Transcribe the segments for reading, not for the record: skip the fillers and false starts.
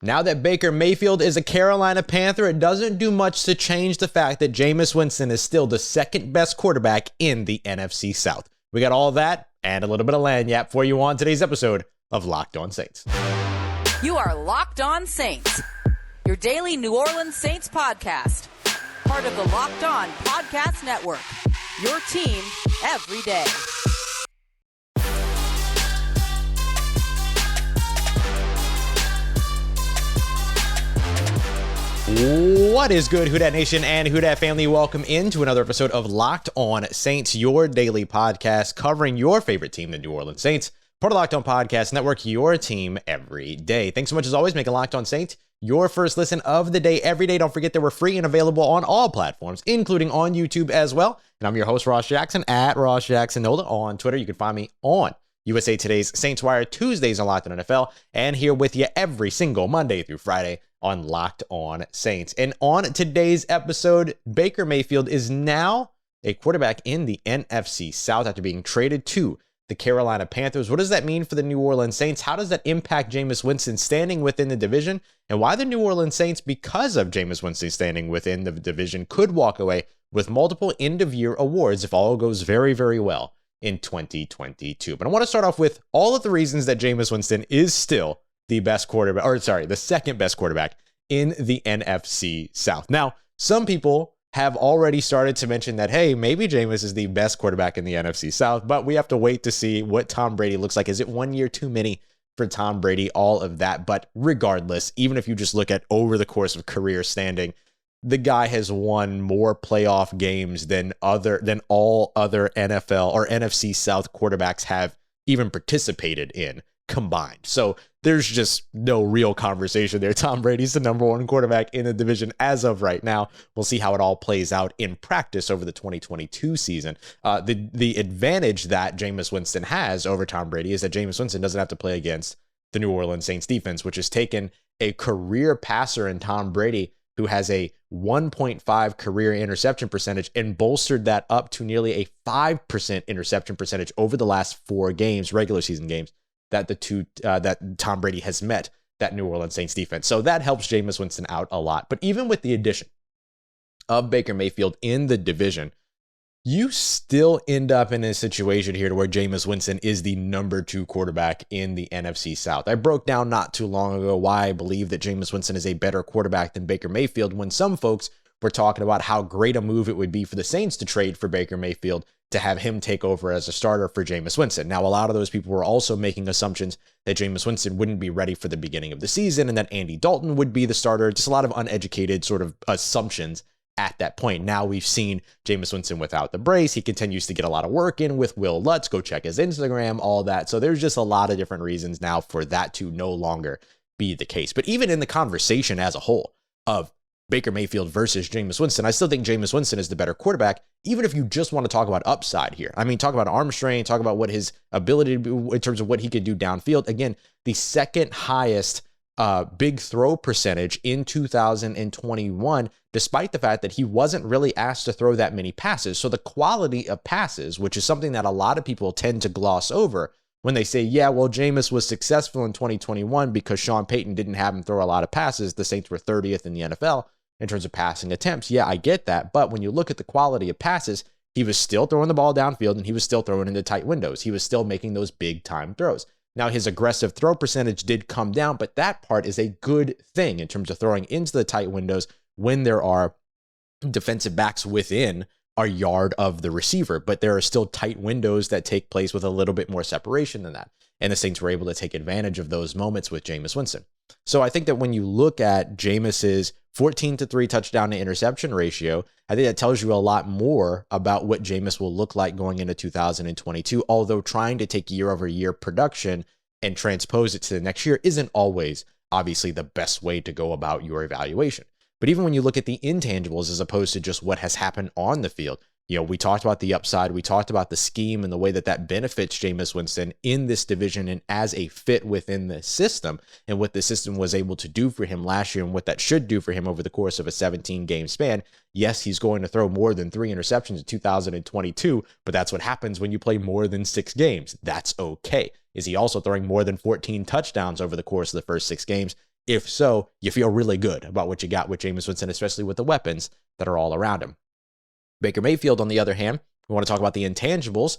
Now that Baker Mayfield is a Carolina Panther, it doesn't do much to change the fact that Jameis Winston is still the second best quarterback in the NFC South. We got all that and a little bit of lagniappe for you on today's episode of Locked On Saints. You are Locked On Saints, your daily New Orleans Saints podcast. Part of the Locked On Podcast Network, your team every day. What is good, Who Dat Nation and Who Dat family? Welcome into another episode of Locked On Saints, your daily podcast covering your favorite team, the New Orleans Saints. Part of Locked On Podcast Network, your team every day. Thanks so much as always, making Locked On Saints your first listen of the day every day. Don't forget that we're free and available on all platforms, including on YouTube as well. And I'm your host, Ross Jackson, at Ross Jackson Nola on Twitter. You can find me on USA Today's Saints Wire, Tuesdays on Locked On NFL, and here with you every single Monday through Friday on Locked On Saints. And on today's episode, Baker Mayfield is now a quarterback in the NFC South after being traded to the Carolina Panthers. What does that mean for the New Orleans Saints? How does that impact Jameis Winston standing within the division? And why the New Orleans Saints, because of Jameis Winston standing within the division, could walk away with multiple end-of-year awards if all goes very, very well in 2022. But I want to start off with all of the reasons that Jameis Winston is still the best quarterback, the second best quarterback in the NFC South. Now, some people have already started to mention that, hey, maybe Jameis is the best quarterback in the NFC South, but we have to wait to see what Tom Brady looks like. Is it 1 year too many for Tom Brady? All of that. But regardless, even if you just look at over the course of career standing, the guy has won more playoff games than all other NFL or NFC South quarterbacks have even participated in combined. So there's just no real conversation there. Tom Brady's the number one quarterback in the division as of right now. We'll see how it all plays out in practice over the 2022 season. The advantage that Jameis Winston has over Tom Brady is that Jameis Winston doesn't have to play against the New Orleans Saints defense, which has taken a career passer in Tom Brady who has a 1.5 career interception percentage and bolstered that up to nearly a 5% interception percentage over the last 4 games, regular season games, that Tom Brady has met that New Orleans Saints defense. So that helps Jameis Winston out a lot. But even with the addition of Baker Mayfield in the division, you still end up in a situation here to where Jameis Winston is the number 2 quarterback in the NFC South. I broke down not too long ago why I believe that Jameis Winston is a better quarterback than Baker Mayfield, when some folks were talking about how great a move it would be for the Saints to trade for Baker Mayfield to have him take over as a starter for Jameis Winston. Now, a lot of those people were also making assumptions that Jameis Winston wouldn't be ready for the beginning of the season and that Andy Dalton would be the starter. Just a lot of uneducated sort of assumptions at that point. Now we've seen Jameis Winston without the brace. He continues to get a lot of work in with Will Lutz. Go check his Instagram, all that. So there's just a lot of different reasons now for that to no longer be the case. But even in the conversation as a whole of Baker Mayfield versus Jameis Winston, I still think Jameis Winston is the better quarterback, even if you just want to talk about upside here. I mean, talk about arm strength, talk about what his ability to do in terms of what he could do downfield. Again, the second highest big throw percentage in 2021, despite the fact that he wasn't really asked to throw that many passes. So the quality of passes, which is something that a lot of people tend to gloss over when they say, yeah, well, Jameis was successful in 2021 because Sean Payton didn't have him throw a lot of passes. The Saints were 30th in the NFL in terms of passing attempts. Yeah, I get that. But when you look at the quality of passes, he was still throwing the ball downfield and he was still throwing into tight windows. He was still making those big time throws. Now, his aggressive throw percentage did come down, but that part is a good thing in terms of throwing into the tight windows when there are defensive backs within a yard of the receiver. But there are still tight windows that take place with a little bit more separation than that. And the Saints were able to take advantage of those moments with Jameis Winston. So I think that when you look at Jameis's 14-3 touchdown to interception ratio, I think that tells you a lot more about what Jameis will look like going into 2022, although trying to take year over year production and transpose it to the next year isn't always obviously the best way to go about your evaluation. But even when you look at the intangibles as opposed to just what has happened on the field, you know, we talked about the upside, we talked about the scheme and the way that that benefits Jameis Winston in this division and as a fit within the system, and what the system was able to do for him last year and what that should do for him over the course of a 17-game span. Yes, he's going to throw more than 3 interceptions in 2022, but that's what happens when you play more than 6 games. That's okay. Is he also throwing more than 14 touchdowns over the course of the first 6 games? If so, you feel really good about what you got with Jameis Winston, especially with the weapons that are all around him. Baker Mayfield, on the other hand, we want to talk about the intangibles.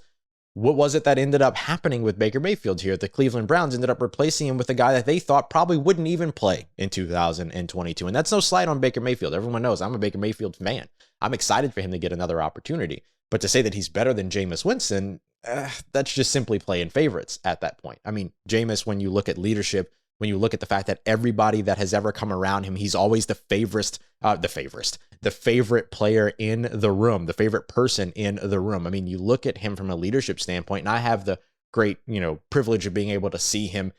What was it that ended up happening with Baker Mayfield here? The Cleveland Browns ended up replacing him with a guy that they thought probably wouldn't even play in 2022. And that's no slight on Baker Mayfield. Everyone knows I'm a Baker Mayfield fan. I'm excited for him to get another opportunity. But to say that he's better than Jameis Winston, that's just simply playing favorites at that point. I mean, Jameis, when you look at leadership, when you look at the fact that everybody that has ever come around him, he's always the favorite player in the room, the favorite person in the room. I mean, you look at him from a leadership standpoint, and I have the great, privilege of being able to see him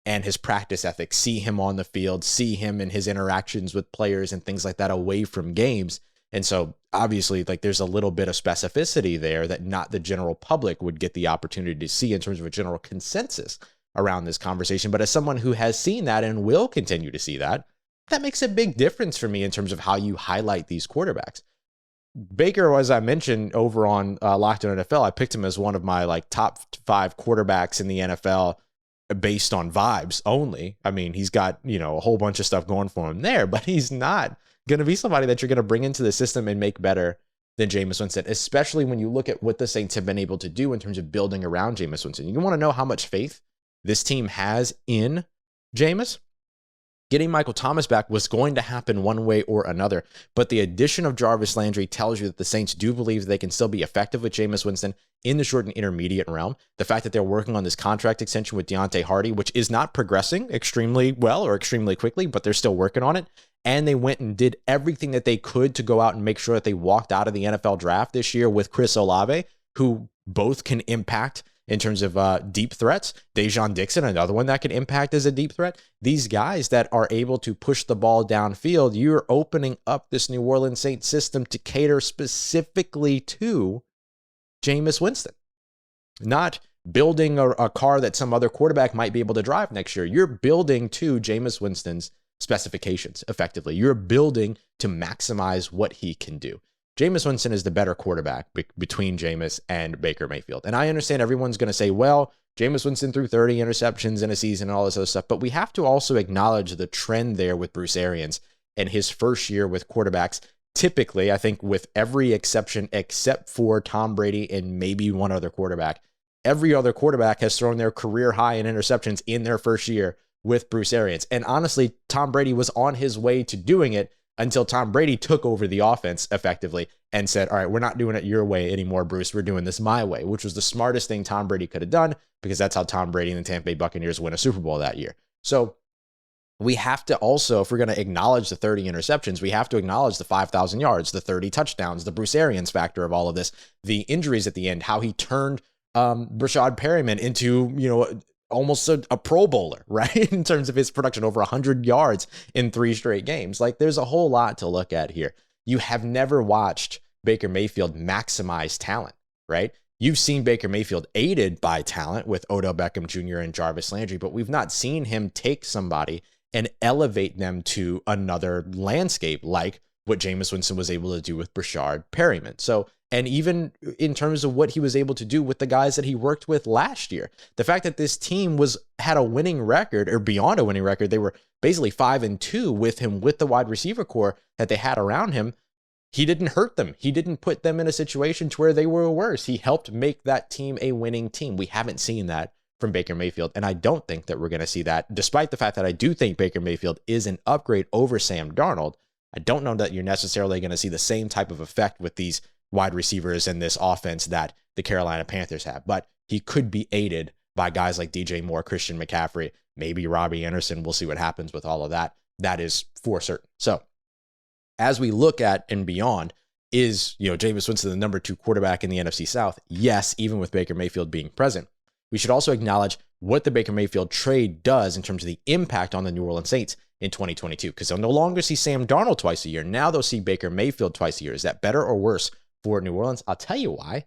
and his practice ethic, see him on the field, see him in his interactions with players and things like that away from games. And so obviously, like, there's a little bit of specificity there that not the general public would get the opportunity to see in terms of a general consensus around this conversation. But as someone who has seen that and will continue to see that, that makes a big difference for me in terms of how you highlight these quarterbacks. Baker, as I mentioned over on Locked On NFL, I picked him as one of my top 5 quarterbacks in the NFL based on vibes only. I mean, he's got, a whole bunch of stuff going for him there, but he's not going to be somebody that you're going to bring into the system and make better than Jameis Winston, especially when you look at what the Saints have been able to do in terms of building around Jameis Winston. You want to know how much faith this team has in Jameis? Getting Michael Thomas back was going to happen one way or another, but the addition of Jarvis Landry tells you that the Saints do believe they can still be effective with Jameis Winston in the short and intermediate realm. The fact that they're working on this contract extension with Deontay Hardy, which is not progressing extremely well or extremely quickly, but they're still working on it. And they went and did everything that they could to go out and make sure that they walked out of the NFL draft this year with Chris Olave, who both can impact in terms of deep threats. Dejon Dixon, another one that can impact as a deep threat. These guys that are able to push the ball downfield, you're opening up this New Orleans Saints system to cater specifically to Jameis Winston. Not building a car that some other quarterback might be able to drive next year. You're building to Jameis Winston's specifications effectively. You're building to maximize what he can do. Jameis Winston is the better quarterback between Jameis and Baker Mayfield. And I understand everyone's going to say, well, Jameis Winston threw 30 interceptions in a season and all this other stuff, but we have to also acknowledge the trend there with Bruce Arians and his first year with quarterbacks. Typically, I think with every exception except for Tom Brady and maybe one other quarterback, every other quarterback has thrown their career high in interceptions in their first year with Bruce Arians. And honestly, Tom Brady was on his way to doing it until Tom Brady took over the offense effectively and said, all right, we're not doing it your way anymore, Bruce. We're doing this my way, which was the smartest thing Tom Brady could have done because that's how Tom Brady and the Tampa Bay Buccaneers win a Super Bowl that year. So we have to also, if we're going to acknowledge the 30 interceptions, we have to acknowledge the 5,000 yards, the 30 touchdowns, the Bruce Arians factor of all of this, the injuries at the end, how he turned Brashad Perryman into, almost a Pro Bowler, right? In terms of his production, over 100 yards in 3 straight games. Like, there's a whole lot to look at here. You have never watched Baker Mayfield maximize talent, right? You've seen Baker Mayfield aided by talent with Odell Beckham Jr. and Jarvis Landry, but we've not seen him take somebody and elevate them to another landscape like what Jameis Winston was able to do with Brashard Perryman. So, and even in terms of what he was able to do with the guys that he worked with last year, the fact that this team had a winning record or beyond a winning record, they were basically 5-2 with him, with the wide receiver core that they had around him. He didn't hurt them. He didn't put them in a situation to where they were worse. He helped make that team a winning team. We haven't seen that from Baker Mayfield, and I don't think that we're going to see that, despite the fact that I do think Baker Mayfield is an upgrade over Sam Darnold. I don't know that you're necessarily going to see the same type of effect with these wide receivers in this offense that the Carolina Panthers have, but he could be aided by guys like DJ Moore, Christian McCaffrey, maybe Robbie Anderson. We'll see what happens with all of that. That is for certain. So as we look at and beyond, is, Jameis Winston the number 2 quarterback in the NFC South? Yes, even with Baker Mayfield being present. We should also acknowledge what the Baker Mayfield trade does in terms of the impact on the New Orleans Saints in 2022, because they'll no longer see Sam Darnold twice a year. Now they'll see Baker Mayfield twice a year. Is that better or worse for New Orleans? I'll tell you why.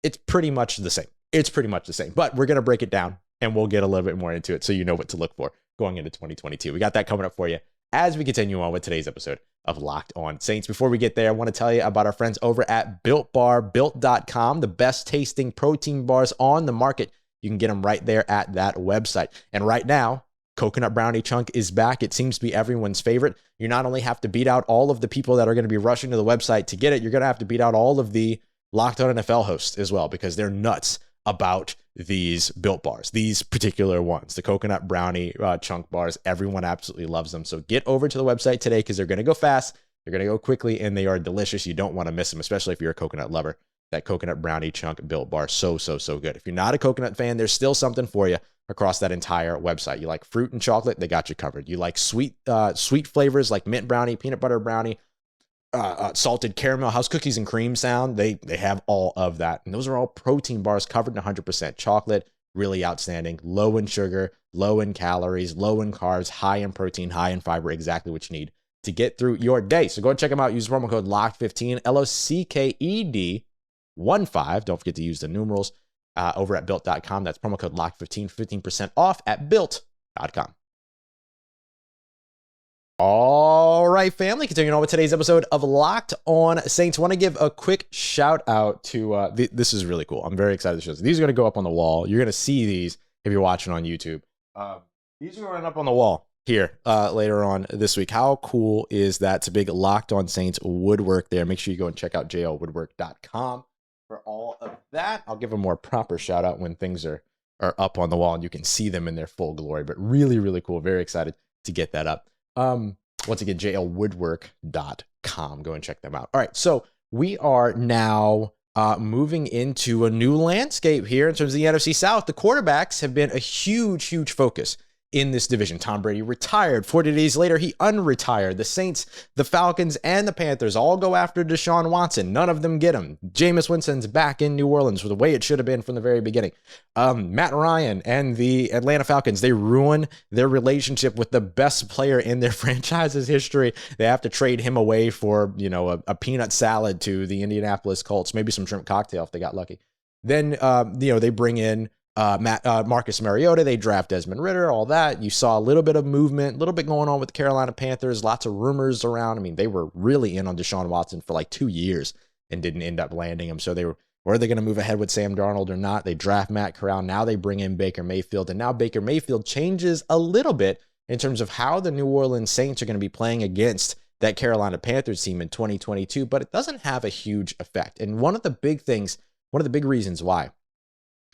It's pretty much the same. But we're going to break it down and we'll get a little bit more into it so you know what to look for going into 2022. We got that coming up for you as we continue on with today's episode of Locked On Saints. Before we get there, I want to tell you about our friends over at Built Bar, built.com, the best tasting protein bars on the market. You can get them right there at that website. And right now, coconut brownie chunk is back. It seems to be everyone's favorite. You not only have to beat out all of the people that are going to be rushing to the website to get it, you're going to have to beat out all of the Locked On NFL hosts as well, because they're nuts about these Built bars, these particular ones, the coconut brownie chunk bars. Everyone absolutely loves them. So get over to the website today, because they're going to go fast, they're going to go quickly, and they are delicious. You don't want to miss them, especially if you're a coconut lover. That coconut brownie chunk Built bar, so good. If you're not a coconut fan, there's still something for you across that entire website. You like fruit and chocolate, they got you covered. You like sweet flavors like mint brownie, peanut butter brownie, salted caramel, how's cookies and cream sound? They have all of that. And those are all protein bars covered in 100% chocolate. Really outstanding. Low in sugar, low in calories, low in carbs, high in protein, high in fiber. Exactly what you need to get through your day. So go and check them out. Use promo code LOCKED15, LOCKED15. Don't forget to use the numerals over at built.com. That's promo code LOCKED15, 15% off at built.com. All right, family, continuing on with today's episode of Locked On Saints. Want to give a quick shout out to, this is really cool. I'm very excited to show this. These are going to go up on the wall. You're going to see these if you're watching on YouTube. These are going up on the wall here later on this week. How cool is that? It's a big Locked On Saints woodwork there. Make sure you go and check out jlwoodwork.com for all of that. I'll give a more proper shout out when things are up on the wall and you can see them in their full glory, but really, really cool. Very excited to get that up. Once again, jlwoodwork.com. Go and check them out. All right, so we are now moving into a new landscape here in terms of the NFC South. The quarterbacks have been a huge focus in this division. Tom Brady retired. 40 days later, he unretired. The Saints, the Falcons, and the Panthers all go after Deshaun Watson. None of them get him. Jameis Winston's back in New Orleans for the way it should have been from the very beginning. Matt Ryan and the Atlanta Falcons, they ruin their relationship with the best player in their franchise's history. They have to trade him away for, a peanut salad to the Indianapolis Colts, maybe some shrimp cocktail if they got lucky. Then, they bring in Marcus Mariota, they draft Desmond Ridder, all that. You saw a little bit of movement, a little bit going on with the Carolina Panthers, lots of rumors around. I mean, they were really in on Deshaun Watson for like 2 years and didn't end up landing him. So were they going to move ahead with Sam Darnold or not? They draft Matt Corral. Now they bring in Baker Mayfield, and now Baker Mayfield changes a little bit in terms of how the New Orleans Saints are going to be playing against that Carolina Panthers team in 2022, but it doesn't have a huge effect. And one of the big reasons why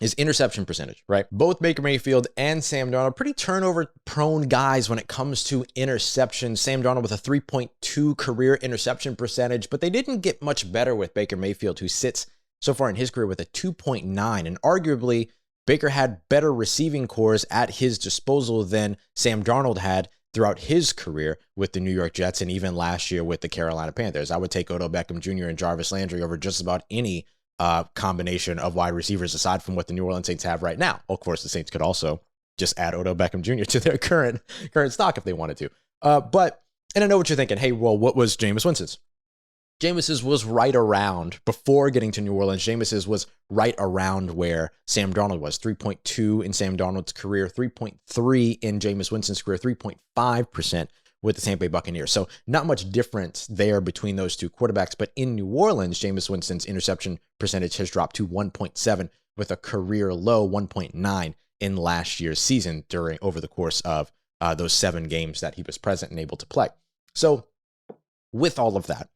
is interception percentage, right? Both Baker Mayfield and Sam Darnold are pretty turnover-prone guys when it comes to interceptions. Sam Darnold with a 3.2 career interception percentage, but they didn't get much better with Baker Mayfield, who sits so far in his career with a 2.9. And arguably, Baker had better receiving cores at his disposal than Sam Darnold had throughout his career with the New York Jets and even last year with the Carolina Panthers. I would take Odell Beckham Jr. and Jarvis Landry over just about any combination of wide receivers aside from what the New Orleans Saints have right now. Of course, the Saints could also just add Odell Beckham Jr. to their current stock if they wanted to. And I know what you're thinking. Hey, well, what was Jameis Winston's? Jameis's was right around, before getting to New Orleans, Jameis's was right around where Sam Darnold was. 3.2 in Sam Darnold's career, 3.3 in Jameis Winston's career, 3.5% with the Tampa Bay Buccaneers. So not much difference there between those two quarterbacks. But in New Orleans, Jameis Winston's interception percentage has dropped to 1.7 with a career low 1.9 in last year's season over the course of those 7 games that he was present and able to play. So with all of that,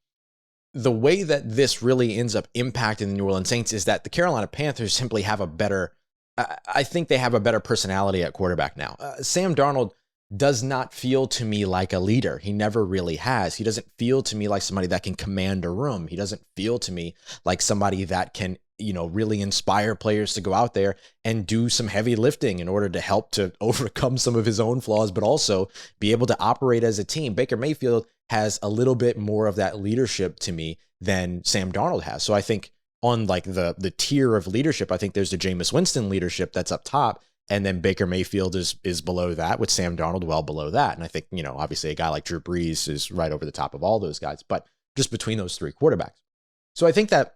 the way that this really ends up impacting the New Orleans Saints is that the Carolina Panthers simply have I think they have a better personality at quarterback now. Sam Darnold does not feel to me like a leader. He never really has. He doesn't feel to me like somebody that can command a room. He doesn't feel to me like somebody that can, really inspire players to go out there and do some heavy lifting in order to help to overcome some of his own flaws, but also be able to operate as a team. Baker Mayfield has a little bit more of that leadership to me than Sam Darnold has. So I think on like the tier of leadership, I think there's the Jameis Winston leadership that's up top. And then Baker Mayfield is below that, with Sam Darnold well below that. And I think, obviously a guy like Drew Brees is right over the top of all those guys, but just between those 3 quarterbacks. So I think that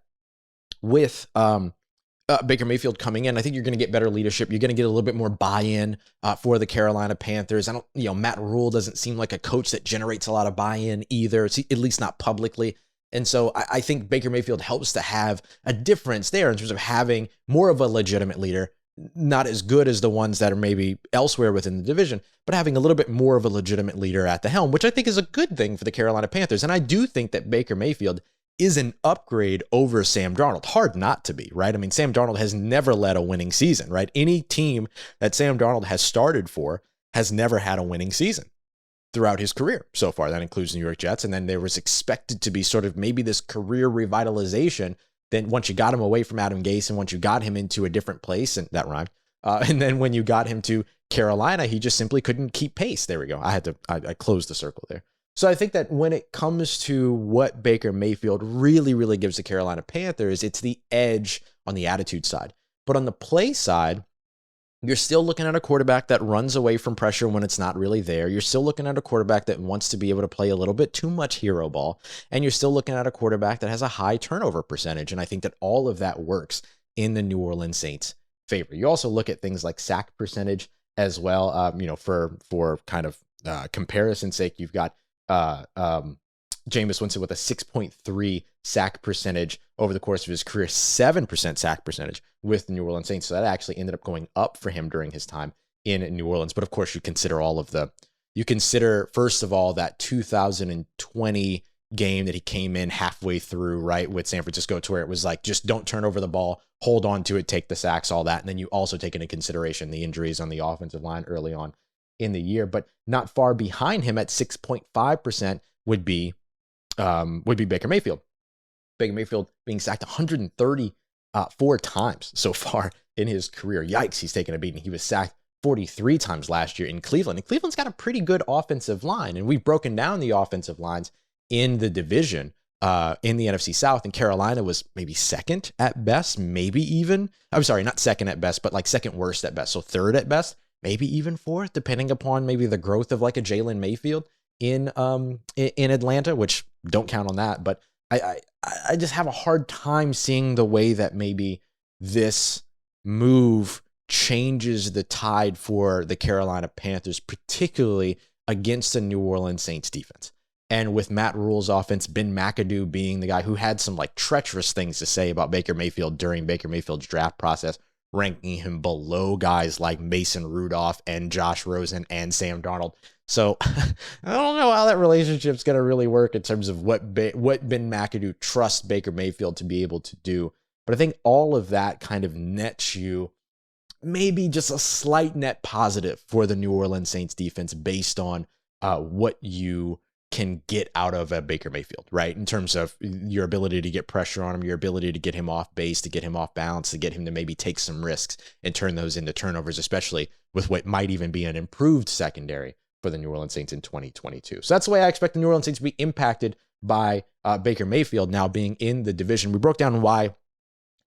with Baker Mayfield coming in, I think you're going to get better leadership. You're going to get a little bit more buy-in for the Carolina Panthers. Matt Rule doesn't seem like a coach that generates a lot of buy-in either, at least not publicly. And so I think Baker Mayfield helps to have a difference there in terms of having more of a legitimate leader not as good as the ones that are maybe elsewhere within the division, but having a little bit more of a legitimate leader at the helm, which I think is a good thing for the Carolina Panthers. And I do think that Baker Mayfield is an upgrade over Sam Darnold. Hard not to be, right? I mean, Sam Darnold has never led a winning season, right? Any team that Sam Darnold has started for has never had a winning season throughout his career so far. That includes New York Jets. And then there was expected to be sort of maybe this career revitalization. Then once you got him away from Adam Gase and once you got him into a different place, and that rhymed. And then when you got him to Carolina, he just simply couldn't keep pace. There we go. I closed the circle there. So I think that when it comes to what Baker Mayfield really, really gives the Carolina Panthers, it's the edge on the attitude side. But on the play side, you're still looking at a quarterback that runs away from pressure when it's not really there. You're still looking at a quarterback that wants to be able to play a little bit too much hero ball. And you're still looking at a quarterback that has a high turnover percentage. And I think that all of that works in the New Orleans Saints' favor. You also look at things like sack percentage as well. For kind of comparison's sake, you've got Jameis Winston with a 6.3 sack percentage over the course of his career, 7% sack percentage with the New Orleans Saints. So that actually ended up going up for him during his time in New Orleans. But of course, you consider first of all, that 2020 game that he came in halfway through, right, with San Francisco, to where it was like, just don't turn over the ball, hold on to it, take the sacks, all that. And then you also take into consideration the injuries on the offensive line early on in the year. But not far behind him at 6.5% would be Baker Mayfield. Baker Mayfield being sacked 134 times so far in his career. Yikes, he's taken a beating. He was sacked 43 times last year in Cleveland. And Cleveland's got a pretty good offensive line. And we've broken down the offensive lines in the division in the NFC South. And Carolina was maybe second at best, maybe even, I'm sorry, not second at best, but like second worst at best. So third at best, maybe even fourth, depending upon maybe the growth of like a Jalen Mayfield in Atlanta, which don't count on that. But I just have a hard time seeing the way that maybe this move changes the tide for the Carolina Panthers, particularly against the New Orleans Saints defense. And with Matt Rule's offense, Ben McAdoo being the guy who had some like treacherous things to say about Baker Mayfield during Baker Mayfield's draft process, ranking him below guys like Mason Rudolph and Josh Rosen and Sam Darnold. So I don't know how that relationship's going to really work in terms of what Ben McAdoo trusts Baker Mayfield to be able to do. But I think all of that kind of nets you maybe just a slight net positive for the New Orleans Saints defense based on what you can get out of a Baker Mayfield, right? In terms of your ability to get pressure on him, your ability to get him off base, to get him off balance, to get him to maybe take some risks and turn those into turnovers, especially with what might even be an improved secondary for the New Orleans Saints in 2022. So that's the way I expect the New Orleans Saints to be impacted by Baker Mayfield now being in the division. We broke down why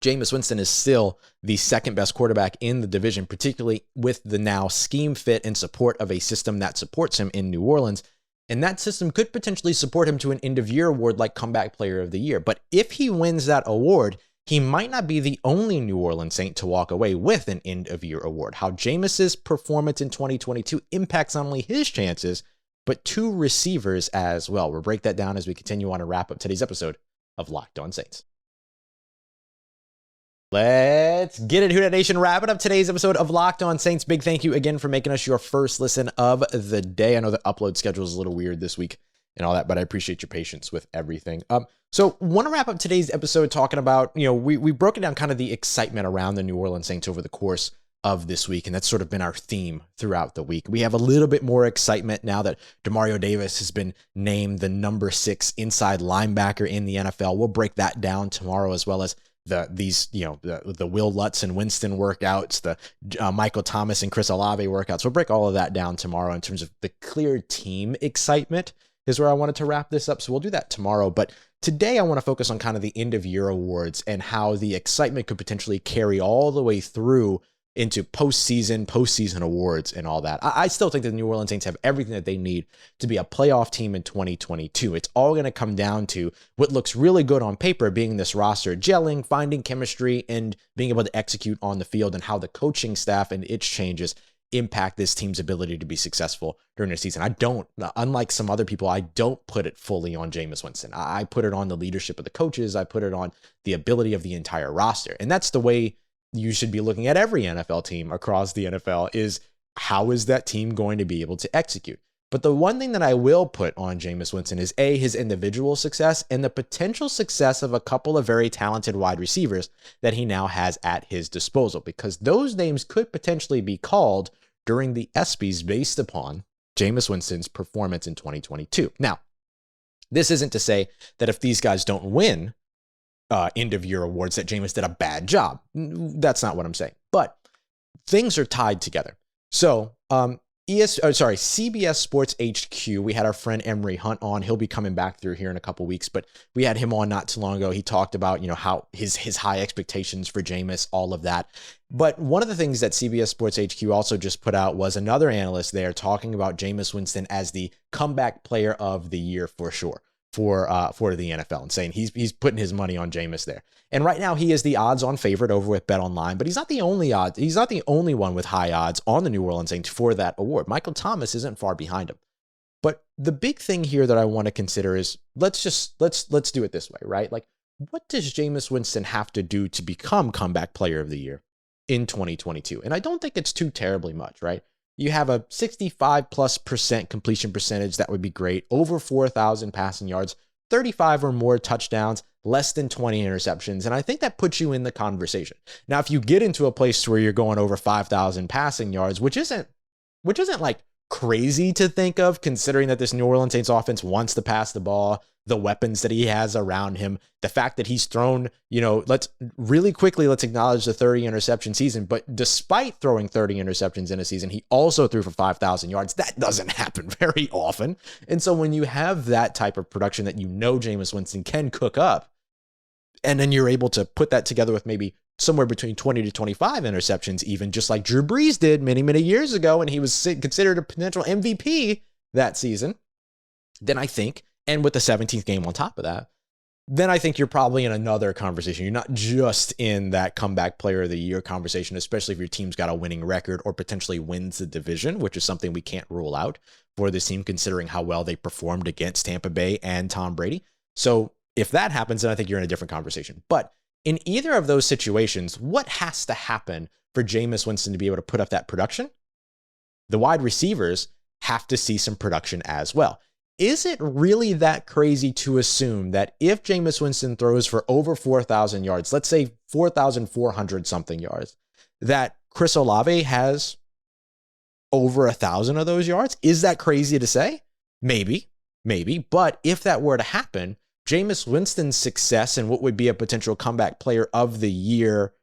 Jameis Winston is still the second best quarterback in the division, particularly with the now scheme fit and support of a system that supports him in New Orleans. And that system could potentially support him to an end-of-year award like Comeback Player of the Year. But if he wins that award, he might not be the only New Orleans Saint to walk away with an end-of-year award. How Jameis's performance in 2022 impacts not only his chances, but two receivers as well. We'll break that down as we continue on to wrap up today's episode of Locked On Saints. Let's get it, Who Dat Nation. Wrapping up today's episode of Locked On Saints. Big thank you again for making us your first listen of the day. I know the upload schedule is a little weird this week and all that, but I appreciate your patience with everything. So want to wrap up today's episode talking about, we've broken down kind of the excitement around the New Orleans Saints over the course of this week, and that's sort of been our theme throughout the week. We have a little bit more excitement now that Demario Davis has been named the number 6 inside linebacker in the NFL. We'll break that down tomorrow, as well as the Will Lutz and Winston workouts, the Michael Thomas and Chris Olave workouts. We'll break all of that down tomorrow in terms of the clear team excitement is where I wanted to wrap this up. So we'll do that tomorrow. But today I want to focus on kind of the end of year awards and how the excitement could potentially carry all the way through into postseason awards and all that. I still think that the New Orleans Saints have everything that they need to be a playoff team in 2022. It's all going to come down to what looks really good on paper, being this roster gelling, finding chemistry, and being able to execute on the field, and how the coaching staff and its changes impact this team's ability to be successful during the season. Unlike some other people, I don't put it fully on Jameis Winston. I put it on the leadership of the coaches. I put it on the ability of the entire roster. And that's the way you should be looking at every NFL team across the NFL is how is that team going to be able to execute? But the one thing that I will put on Jameis Winston is his individual success and the potential success of a couple of very talented wide receivers that he now has at his disposal, because those names could potentially be called during the ESPYs based upon Jameis Winston's performance in 2022. Now, this isn't to say that if these guys don't win end of year awards that Jameis did a bad job. That's not what I'm saying. But things are tied together. So, CBS Sports HQ, we had our friend Emery Hunt on. He'll be coming back through here in a couple weeks, but we had him on not too long ago. He talked about, how his high expectations for Jameis, all of that. But one of the things that CBS Sports HQ also just put out was another analyst there talking about Jameis Winston as the comeback player of the year for sure for the NFL, and saying he's putting his money on Jameis there. And right now he is the odds-on favorite over with BetOnline, but he's not the only one with high odds on the New Orleans Saints for that award. Michael Thomas isn't far behind him. But the big thing here that I want to consider is let's do it this way, right? Like, what does Jameis Winston have to do to become comeback player of the year in 2022? And I don't think it's too terribly much, right? You have a 65+% completion percentage. That would be great. Over 4,000 passing yards, 35 or more touchdowns, less than 20 interceptions. And I think that puts you in the conversation. Now, if you get into a place where you're going over 5,000 passing yards, which isn't like crazy to think of, considering that this New Orleans Saints offense wants to pass the ball, the weapons that he has around him, the fact that he's thrown, let's acknowledge the 30 interception season. But despite throwing 30 interceptions in a season, he also threw for 5,000 yards. That doesn't happen very often. And so when you have that type of production that Jameis Winston can cook up, and then you're able to put that together with maybe somewhere between 20 to 25 interceptions, even just like Drew Brees did many, many years ago, and he was considered a potential MVP that season, then I think, and with the 17th game on top of that, then I think you're probably in another conversation. You're not just in that comeback player of the year conversation, especially if your team's got a winning record or potentially wins the division, which is something we can't rule out for this team considering how well they performed against Tampa Bay and Tom Brady. So if that happens, then I think you're in a different conversation. But in either of those situations, what has to happen for Jameis Winston to be able to put up that production? The wide receivers have to see some production as well. Is it really that crazy to assume that if Jameis Winston throws for over 4,000 yards, let's say 4,400 something yards, that Chris Olave has over 1,000 of those yards? Is that crazy to say? Maybe. But if that were to happen, Jameis Winston's success and what would be a potential comeback player of the year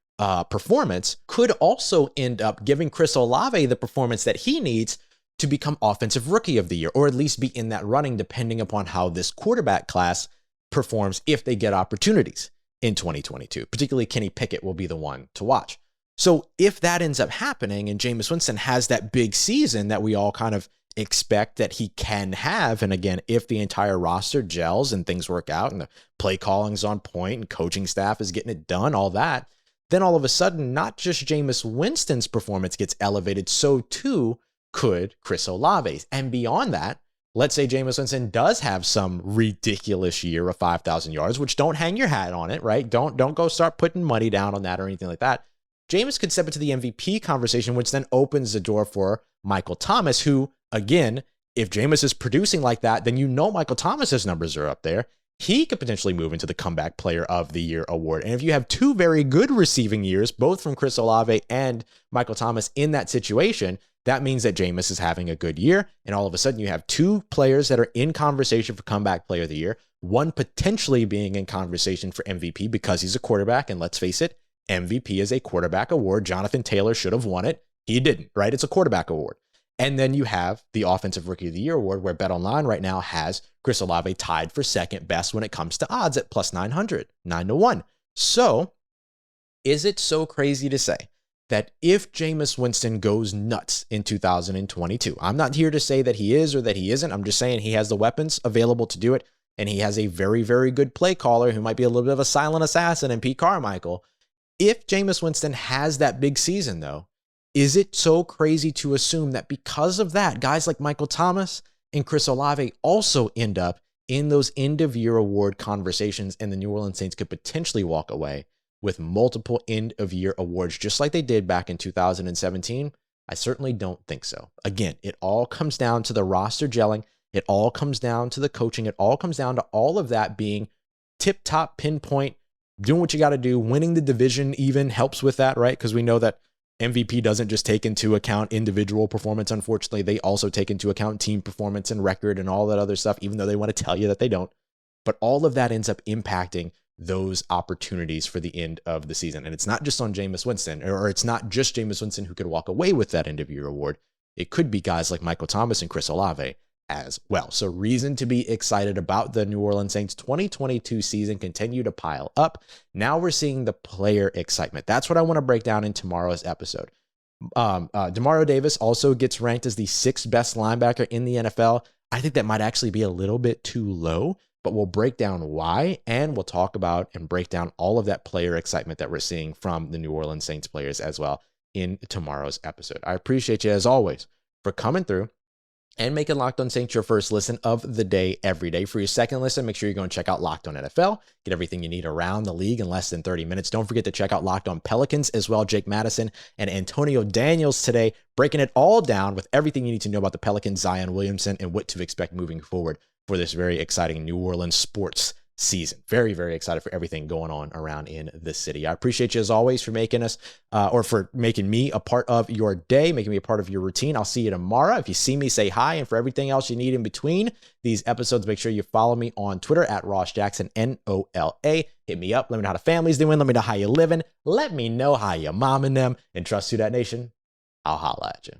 performance could also end up giving Chris Olave the performance that he needs to become offensive rookie of the year, or at least be in that running, depending upon how this quarterback class performs if they get opportunities in 2022. Particularly Kenny Pickett will be the one to watch. So if that ends up happening and Jameis Winston has that big season that we all kind of expect that he can have, and again, if the entire roster gels and things work out and the play calling's on point and coaching staff is getting it done, all that, then all of a sudden, not just Jameis Winston's performance gets elevated, so too could Chris Olave's. And beyond that, let's say Jameis Winston does have some ridiculous year of 5,000 yards, which don't hang your hat on it, right? Don't go start putting money down on that or anything like that. Jameis could step into the MVP conversation, which then opens the door for Michael Thomas, who, again, if Jameis is producing like that, then Michael Thomas's numbers are up there. He could potentially move into the comeback player of the year award. And if you have two very good receiving years, both from Chris Olave and Michael Thomas in that situation, that means that Jameis is having a good year. And all of a sudden you have two players that are in conversation for comeback player of the year, one potentially being in conversation for MVP because he's a quarterback. And let's face it, MVP is a quarterback award. Jonathan Taylor should have won it. He didn't, right? It's a quarterback award. And then you have the Offensive Rookie of the Year award, where BetOnline right now has Chris Olave tied for second best when it comes to odds at plus 900, 9-1. So is it so crazy to say that if Jameis Winston goes nuts in 2022, I'm not here to say that he is or that he isn't. I'm just saying he has the weapons available to do it. And he has a very, very good play caller who might be a little bit of a silent assassin in Pete Carmichael. If Jameis Winston has that big season, though, is it so crazy to assume that because of that, guys like Michael Thomas and Chris Olave also end up in those end-of-year award conversations, and the New Orleans Saints could potentially walk away with multiple end-of-year awards, just like they did back in 2017? I certainly don't think so. Again, it all comes down to the roster gelling. It all comes down to the coaching. It all comes down to all of that being tip-top, pinpoint, doing what you got to do. Winning the division even helps with that, right? Because we know that MVP doesn't just take into account individual performance. Unfortunately, they also take into account team performance and record and all that other stuff, even though they want to tell you that they don't. But all of that ends up impacting those opportunities for the end of the season. And it's not just on Jameis Winston, or it's not just Jameis Winston who could walk away with that end-of-year award. It could be guys like Michael Thomas and Chris Olave as well. So reason to be excited about the New Orleans Saints 2022 season continue to pile up. Now we're seeing the player excitement. That's what I want to break down in tomorrow's episode. Demario Davis also gets ranked as the 6th best linebacker in the NFL. I think that might actually be a little bit too low, but we'll break down why, and we'll talk about and break down all of that player excitement that we're seeing from the New Orleans Saints players as well in tomorrow's episode. I appreciate you, as always, for coming through and making Locked On Saints your first listen of the day every day. For your second listen, make sure you go and check out Locked On NFL. Get everything you need around the league in less than 30 minutes. Don't forget to check out Locked On Pelicans as well. Jake Madison and Antonio Daniels today, breaking it all down with everything you need to know about the Pelicans, Zion Williamson, and what to expect moving forward for this very exciting New Orleans sports season. Very, very excited for everything going on around in the city. I appreciate you as always for making us, or for making me a part of your day, making me a part of your routine. I'll see you tomorrow. If you see me, say hi. And for everything else you need in between these episodes, make sure you follow me on Twitter at Ross Jackson, NOLA. Hit me up. Let me know how the family's doing. Let me know how you're living. Let me know how your mom and them. And trust Who Dat Nation. I'll holla at you.